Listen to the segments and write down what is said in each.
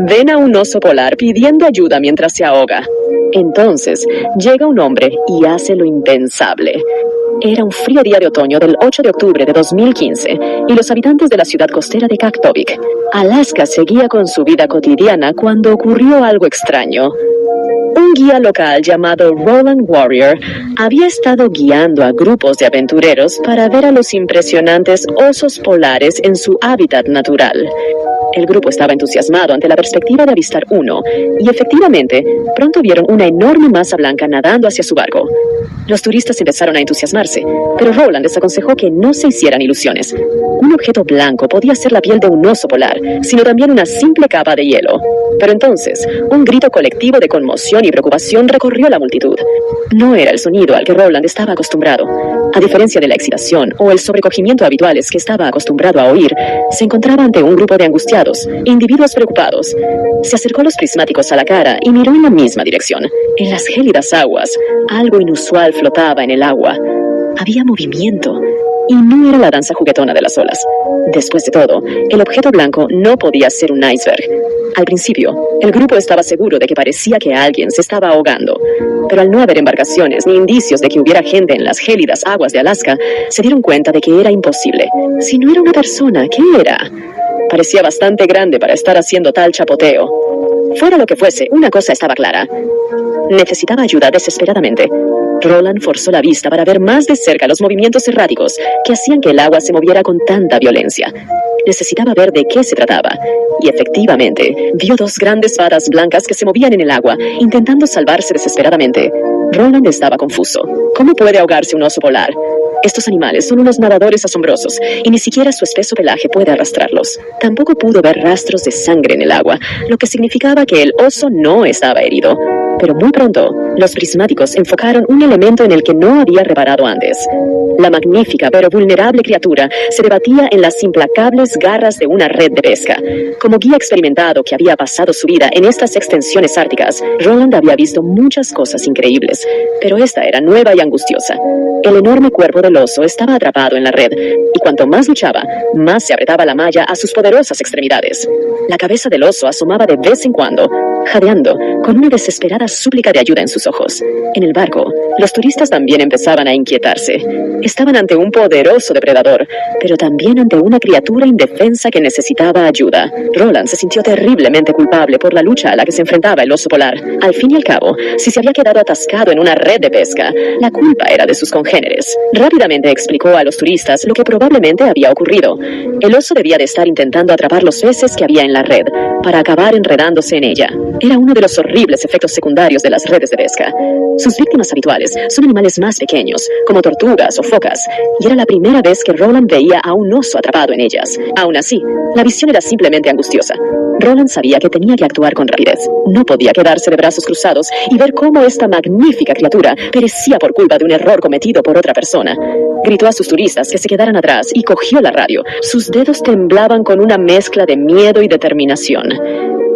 Ven a un oso polar pidiendo ayuda mientras se ahoga. Entonces, llega un hombre y hace lo impensable. Era un frío día de otoño del 8 de octubre de 2015 y los habitantes de la ciudad costera de Kaktovik, Alaska, seguía con su vida cotidiana cuando ocurrió algo extraño. Un guía local llamado Roland Warrior había estado guiando a grupos de aventureros para ver a los impresionantes osos polares en su hábitat natural. El grupo estaba entusiasmado ante la perspectiva de avistar uno, y efectivamente, pronto vieron una enorme masa blanca nadando hacia su barco. Los turistas empezaron a entusiasmarse, pero Roland les aconsejó que no se hicieran ilusiones. Un objeto blanco podía ser la piel de un oso polar, sino también una simple capa de hielo. Pero entonces, un grito colectivo de conmoción y preocupación recorrió la multitud. No era el sonido al que Roland estaba acostumbrado. A diferencia de la excitación o el sobrecogimiento habituales que estaba acostumbrado a oír, se encontraba ante un grupo de angustiados, individuos preocupados. Se acercó los prismáticos a la cara y miró en la misma dirección. En las gélidas aguas, algo inusual flotaba en el agua. Había movimiento, y no era la danza juguetona de las olas. Después de todo, el objeto blanco no podía ser un iceberg. Al principio, el grupo estaba seguro de que parecía que alguien se estaba ahogando, pero al no haber embarcaciones ni indicios de que hubiera gente en las gélidas aguas de Alaska, se dieron cuenta de que era imposible. Si no era una persona, ¿qué era? Parecía bastante grande para estar haciendo tal chapoteo. Fuera lo que fuese, una cosa estaba clara. Necesitaba ayuda desesperadamente. Roland forzó la vista para ver más de cerca los movimientos erráticos que hacían que el agua se moviera con tanta violencia. Necesitaba ver de qué se trataba, y efectivamente, vio dos grandes varas blancas que se movían en el agua, intentando salvarse desesperadamente. Roland estaba confuso. ¿Cómo puede ahogarse un oso polar? Estos animales son unos nadadores asombrosos, y ni siquiera su espeso pelaje puede arrastrarlos. Tampoco pudo ver rastros de sangre en el agua, lo que significaba que el oso no estaba herido. Pero muy pronto, los prismáticos enfocaron un elemento en el que no había reparado antes. La magnífica pero vulnerable criatura se debatía en las implacables garras de una red de pesca. Como guía experimentado que había pasado su vida en estas extensiones árticas, Roland había visto muchas cosas increíbles, pero esta era nueva y angustiosa. El enorme cuerpo del oso estaba atrapado en la red, y cuanto más luchaba, más se apretaba la malla a sus poderosas extremidades. La cabeza del oso asomaba de vez en cuando, jadeando, con una desesperada súplica de ayuda en sus ojos. En el barco, los turistas también empezaban a inquietarse. Estaban ante un poderoso depredador, pero también ante una criatura indefensa que necesitaba ayuda. Roland se sintió terriblemente culpable por la lucha a la que se enfrentaba el oso polar. Al fin y al cabo, si se había quedado atascado en una red de pesca, la culpa era de sus congéneres. Rápidamente explicó a los turistas lo que probablemente había ocurrido. El oso debía de estar intentando atrapar los peces que había en la red, para acabar enredándose en ella. Era uno de los horribles efectos secundarios de las redes de pesca. Sus víctimas habituales son animales más pequeños, como tortugas o focas, y era la primera vez que Roland veía a un oso atrapado en ellas. Aún así, la visión era simplemente angustiosa. Roland sabía que tenía que actuar con rapidez. No podía quedarse de brazos cruzados y ver cómo esta magnífica criatura perecía por culpa de un error cometido por otra persona. Gritó a sus turistas que se quedaran atrás y cogió la radio. Sus dedos temblaban con una mezcla de miedo y determinación.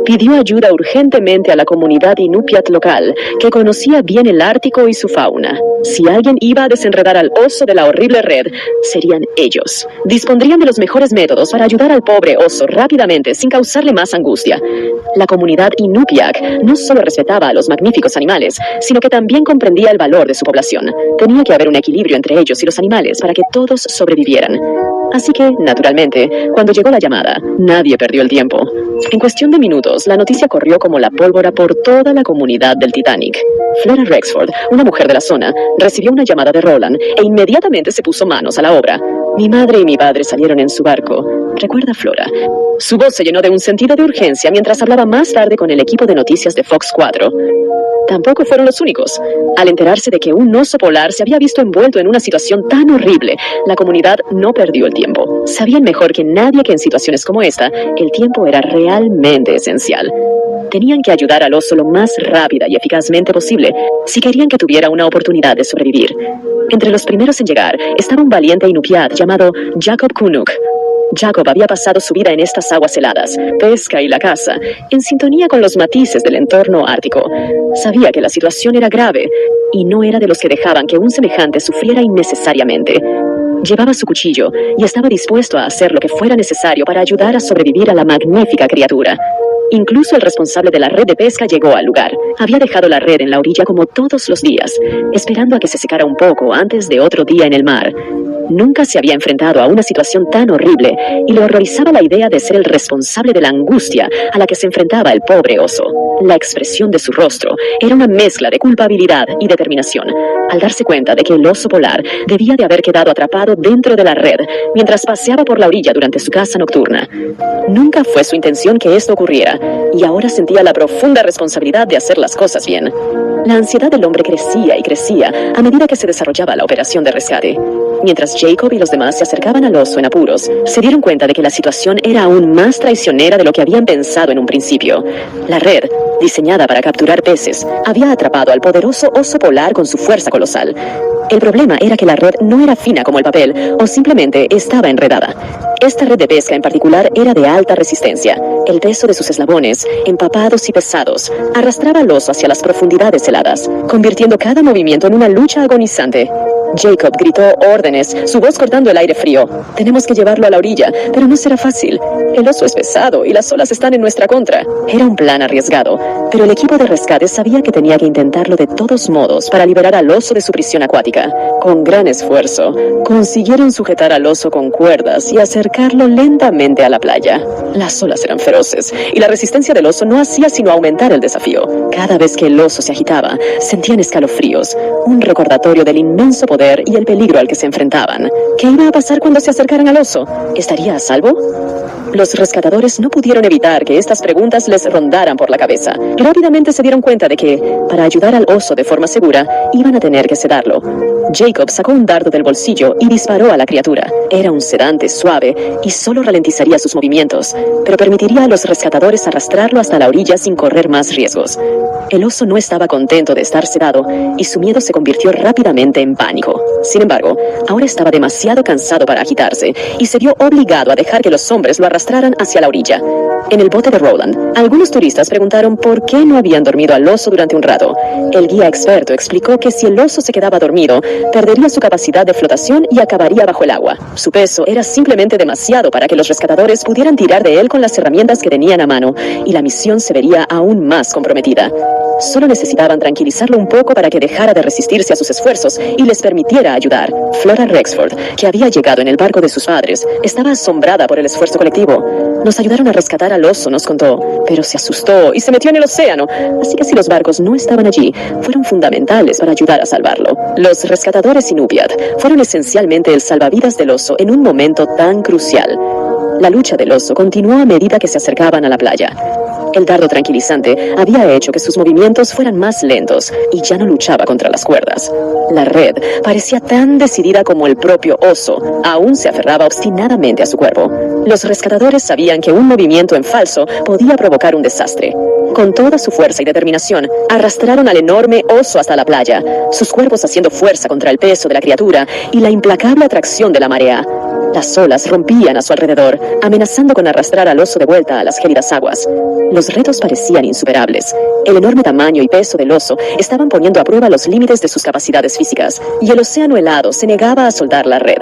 Pidió ayuda urgentemente a la comunidad inupiat local, que conocía bien el Ártico y su fauna. Si alguien iba a desenredar al oso de la horrible red, serían ellos. Dispondrían de los mejores métodos para ayudar al pobre oso rápidamente, sin causarle más angustia. La comunidad inupiaq no solo respetaba a los magníficos animales, sino que también comprendía el valor de su población. Tenía que haber un equilibrio entre ellos y los animales para que todos sobrevivieran. Así que, naturalmente, cuando llegó la llamada, nadie perdió el tiempo. En cuestión de minutos, la noticia corrió como la pólvora por toda la comunidad del Titanic. Flora Rexford, una mujer de la zona, recibió una llamada de Roland e inmediatamente se puso manos a la obra. Mi madre y mi padre salieron en su barco, recuerda Flora. Su voz se llenó de un sentido de urgencia mientras hablaba más tarde con el equipo de noticias de Fox 4. Tampoco fueron los únicos. Al enterarse de que un oso polar se había visto envuelto en una situación tan horrible, la comunidad no perdió el tiempo. Sabían mejor que nadie que en situaciones como esta, el tiempo era realmente esencial. Tenían que ayudar al oso lo más rápida y eficazmente posible si querían que tuviera una oportunidad de sobrevivir. Entre los primeros en llegar estaba un valiente inupiat llamado Jacob Kunuk. Jacob había pasado su vida en estas aguas heladas, pesca y la caza, en sintonía con los matices del entorno ártico. Sabía que la situación era grave y no era de los que dejaban que un semejante sufriera innecesariamente. Llevaba su cuchillo y estaba dispuesto a hacer lo que fuera necesario para ayudar a sobrevivir a la magnífica criatura. Incluso el responsable de la red de pesca llegó al lugar. Había dejado la red en la orilla como todos los días, esperando a que se secara un poco antes de otro día en el mar. Nunca se había enfrentado a una situación tan horrible y le horrorizaba la idea de ser el responsable de la angustia a la que se enfrentaba el pobre oso. La expresión de su rostro era una mezcla de culpabilidad y determinación, al darse cuenta de que el oso polar debía de haber quedado atrapado dentro de la red mientras paseaba por la orilla durante su caza nocturna. Nunca fue su intención que esto ocurriera, y ahora sentía la profunda responsabilidad de hacer las cosas bien. La ansiedad del hombre crecía y crecía a medida que se desarrollaba la operación de rescate. Mientras Jacob y los demás se acercaban al oso en apuros, se dieron cuenta de que la situación era aún más traicionera de lo que habían pensado en un principio. La red, diseñada para capturar peces, había atrapado al poderoso oso polar con su fuerza colosal. El problema era que la red no era fina como el papel, o simplemente estaba enredada. Esta red de pesca en particular era de alta resistencia. El peso de sus eslabones, empapados y pesados, arrastraba al oso hacia las profundidades heladas, convirtiendo cada movimiento en una lucha agonizante. Jacob gritó órdenes, su voz cortando el aire frío. Tenemos que llevarlo a la orilla, pero no será fácil. El oso es pesado y las olas están en nuestra contra. Era un plan arriesgado, pero el equipo de rescate sabía que tenía que intentarlo de todos modos para liberar al oso de su prisión acuática. Con gran esfuerzo, consiguieron sujetar al oso con cuerdas y acercarlo lentamente a la playa. Las olas eran feroces y la resistencia del oso no hacía sino aumentar el desafío. Cada vez que el oso se agitaba, sentían escalofríos, un recordatorio del inmenso poder y el peligro al que se enfrentaban. ¿Qué iba a pasar cuando se acercaran al oso? ¿Estaría a salvo? Los rescatadores no pudieron evitar que estas preguntas les rondaran por la cabeza. Rápidamente se dieron cuenta de que, para ayudar al oso de forma segura, iban a tener que sedarlo. Jacob sacó un dardo del bolsillo y disparó a la criatura. Era un sedante suave y solo ralentizaría sus movimientos, pero permitiría a los rescatadores arrastrarlo hasta la orilla sin correr más riesgos. El oso no estaba contento de estar sedado y su miedo se convirtió rápidamente en pánico. Sin embargo, ahora estaba demasiado cansado para agitarse y se vio obligado a dejar que los hombres lo arrastraran hacia la orilla. En el bote de Roland, algunos turistas preguntaron por qué no habían dormido al oso durante un rato. El guía experto explicó que si el oso se quedaba dormido, perdería su capacidad de flotación y acabaría bajo el agua. Su peso era simplemente demasiado para que los rescatadores pudieran tirar de él con las herramientas que tenían a mano, y la misión se vería aún más comprometida. Solo necesitaban tranquilizarlo un poco para que dejara de resistirse a sus esfuerzos y les permitiera ayudar. Flora Rexford, que había llegado en el barco de sus padres, estaba asombrada por el esfuerzo colectivo. Nos ayudaron a rescatar al oso, nos contó, pero se asustó y se metió en el océano, así que si los barcos no estaban allí, fueron fundamentales para ayudar a salvarlo. Los rescatadores Inupiat fueron esencialmente el salvavidas del oso en un momento tan crucial. La lucha del oso continuó a medida que se acercaban a la playa. El dardo tranquilizante había hecho que sus movimientos fueran más lentos y ya no luchaba contra las cuerdas. La red parecía tan decidida como el propio oso, aún se aferraba obstinadamente a su cuerpo. Los rescatadores sabían que un movimiento en falso podía provocar un desastre. Con toda su fuerza y determinación, arrastraron al enorme oso hasta la playa, sus cuerpos haciendo fuerza contra el peso de la criatura y la implacable atracción de la marea. Las olas rompían a su alrededor, amenazando con arrastrar al oso de vuelta a las gélidas aguas. Los retos parecían insuperables. El enorme tamaño y peso del oso estaban poniendo a prueba los límites de sus capacidades físicas, y el océano helado se negaba a soltar la red.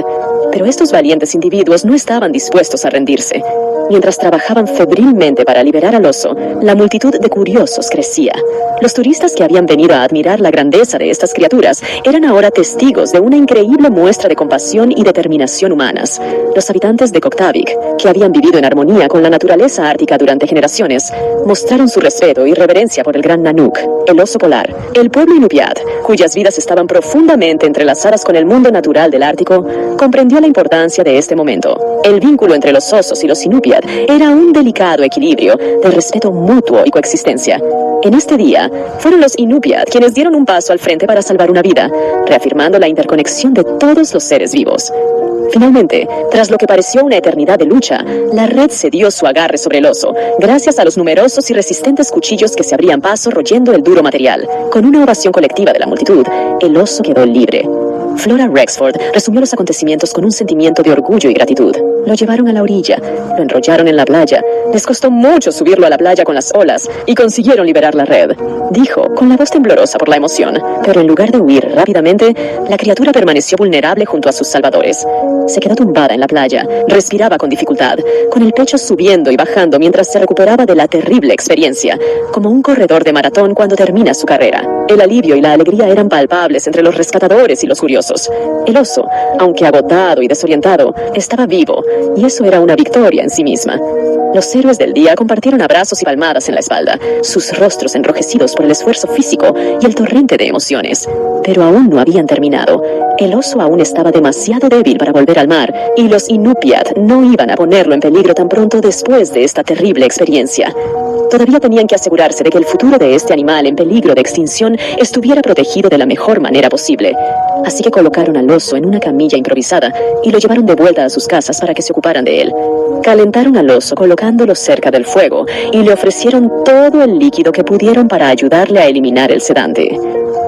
Pero estos valientes individuos no estaban dispuestos a rendirse. Mientras trabajaban febrilmente para liberar al oso, la multitud de curiosos crecía. Los turistas que habían venido a admirar la grandeza de estas criaturas eran ahora testigos de una increíble muestra de compasión y determinación humanas. Los habitantes de Koktavik, que habían vivido en armonía con la naturaleza ártica durante generaciones, mostraron su respeto y reverencia por el gran Nanook, el oso polar. El pueblo Inupiat, cuyas vidas estaban profundamente entrelazadas con el mundo natural del Ártico, comprendió la importancia de este momento. El vínculo entre los osos y los Inupiat era un delicado equilibrio de respeto mutuo y coexistencia. En este día, fueron los Inupiat quienes dieron un paso al frente para salvar una vida, reafirmando la interconexión de todos los seres vivos. Finalmente, tras lo que pareció una eternidad de lucha, la red cedió su agarre sobre el oso, gracias a los numerosos y resistentes cuchillos que se abrían paso royendo el duro material. Con una ovación colectiva de la multitud, el oso quedó libre. Flora Rexford resumió los acontecimientos con un sentimiento de orgullo y gratitud. Lo llevaron a la orilla, lo enrollaron en la playa. Les costó mucho subirlo a la playa con las olas y consiguieron liberar la red. Dijo, con la voz temblorosa por la emoción. Pero en lugar de huir rápidamente, la criatura permaneció vulnerable junto a sus salvadores. Se quedó tumbada en la playa, respiraba con dificultad, con el pecho subiendo y bajando mientras se recuperaba de la terrible experiencia, como un corredor de maratón cuando termina su carrera. El alivio y la alegría eran palpables entre los rescatadores y los curiosos. El oso, aunque agotado y desorientado, estaba vivo, y eso era una victoria en sí misma. Los héroes del día compartieron abrazos y palmadas en la espalda, sus rostros enrojecidos por el esfuerzo físico y el torrente de emociones. Pero aún no habían terminado. El oso aún estaba demasiado débil para volver al mar, y los Inupiat no iban a ponerlo en peligro tan pronto después de esta terrible experiencia. Todavía tenían que asegurarse de que el futuro de este animal en peligro de extinción estuviera protegido de la mejor manera posible. Así que colocaron al oso en una camilla improvisada y lo llevaron de vuelta a sus casas para que se ocuparan de él. Calentaron al oso colocándolo cerca del fuego y le ofrecieron todo el líquido que pudieron para ayudarle a eliminar el sedante.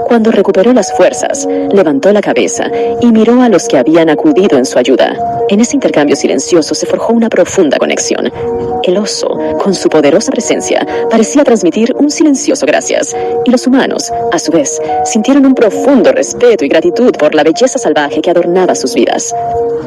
Cuando recuperó las fuerzas, levantó la cabeza y miró a los que habían acudido en su ayuda. En ese intercambio silencioso se forjó una profunda conexión. El oso, con su poderosa presencia, parecía transmitir un silencioso gracias, y los humanos, a su vez, sintieron un profundo respeto y gratitud por la belleza salvaje que adornaba sus vidas.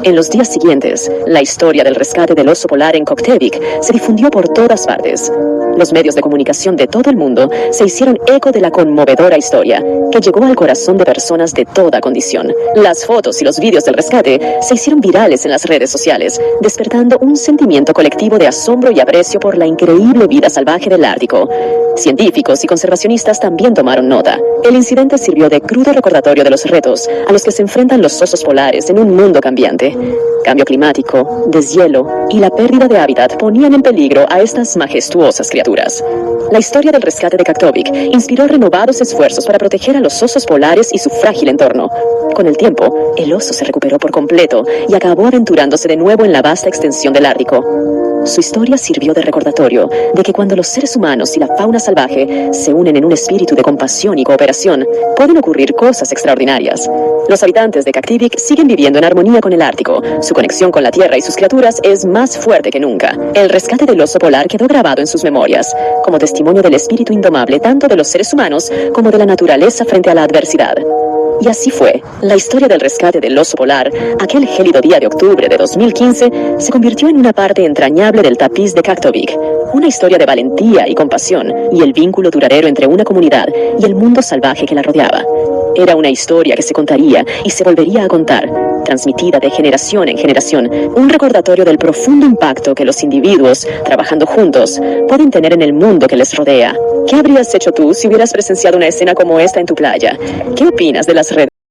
En los días siguientes, la historia del rescate del oso polar en Koktevik se difundió por todas partes. Los medios de comunicación de todo el mundo se hicieron eco de la conmovedora historia, que llegó al corazón de personas de toda condición. Las fotos y los vídeos del rescate se hicieron virales en las redes sociales, despertando un sentimiento colectivo de asombro y aprecio por la increíble vida salvaje del Ártico. Científicos y conservacionistas también tomaron nota. El incidente sirvió de crudo recordatorio de los retos a los que se enfrentan los osos polares en un mundo cambiante. Cambio climático, deshielo y la pérdida de hábitat ponían en peligro a estas majestuosas criaturas. La historia del rescate de Kaktovik inspiró renovados esfuerzos para proteger a los osos polares y su frágil entorno. Con el tiempo, el oso se recuperó por completo y acabó aventurándose de nuevo en la vasta extensión del Ártico. Su historia sirvió de recordatorio de que cuando los seres humanos y la fauna salvaje se unen en un espíritu de compasión y cooperación, pueden ocurrir cosas extraordinarias. Los habitantes de Kaktivik siguen viviendo en armonía con el Ártico. Su conexión con la Tierra y sus criaturas es más fuerte que nunca. El rescate del oso polar quedó grabado en sus memorias, como testimonio del espíritu indomable tanto de los seres humanos como de la naturaleza frente a la adversidad. Y así fue. La historia del rescate del oso polar, aquel gélido día de octubre de 2015, se convirtió en una parte entrañable del tapiz de Kaktovik. Una historia de valentía y compasión, y el vínculo duradero entre una comunidad y el mundo salvaje que la rodeaba. Era una historia que se contaría y se volvería a contar, transmitida de generación en generación, un recordatorio del profundo impacto que los individuos, trabajando juntos, pueden tener en el mundo que les rodea. ¿Qué habrías hecho tú si hubieras presenciado una escena como esta en tu playa? ¿Qué opinas de las redes